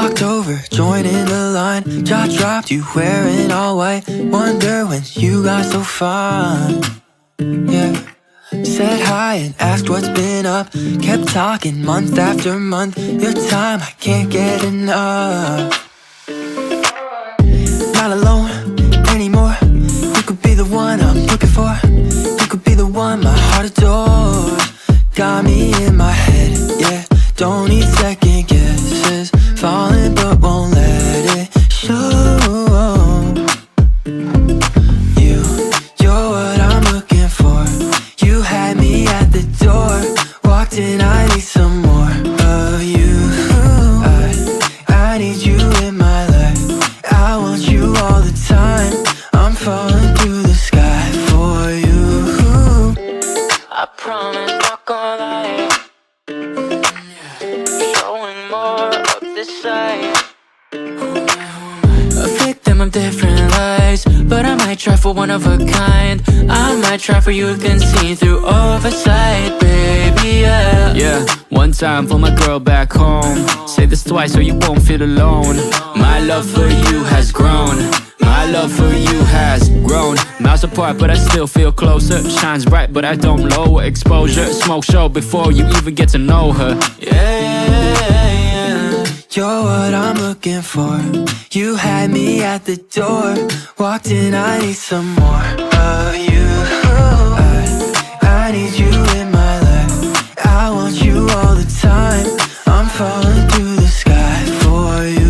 Walked over, joined in the line. Jaw dropped, you wearing all white. Wonder when you got so fine. Yeah. Said hi and asked what's been up. Kept talking month after month. Your time, I can't get enough. Not alone anymore. You could be the one I'm looking for. You could be the one my heart adores. Got me in my head, yeah. Don't need second guesses. Falling but won't let it show. You're what I'm looking for. You had me at the door. Walked in, I need some more of you. I need you in my life. I want you all the time. I'm falling through the sky for you. I promise not gonna lie. Showing more of this side. A victim of different lies, but I might try for one of a kind. I might try for you can see through oversight, baby, yeah. Yeah, one time for my girl back home. Say this twice so you won't feel alone. My love for you has grown. My love for you has grown. Miles apart but I still feel closer. Shines bright but I don't lower exposure. Smoke show before you even get to know her. Yeah, you're what I'm looking for. You had me at the door. Walked in, I need some more of you. I need you in my life. I want you all the time. I'm falling through the sky for you.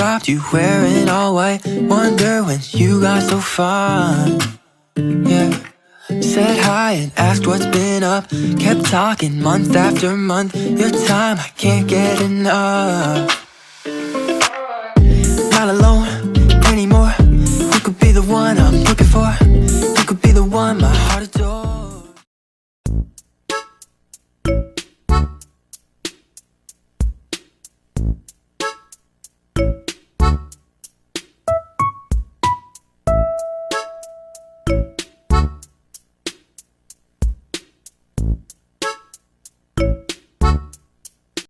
dropped you wearing all white. Wonder when you got so fine. Yeah. Said hi and asked what's been up. Kept talking month after month. Your time, I can't get enough.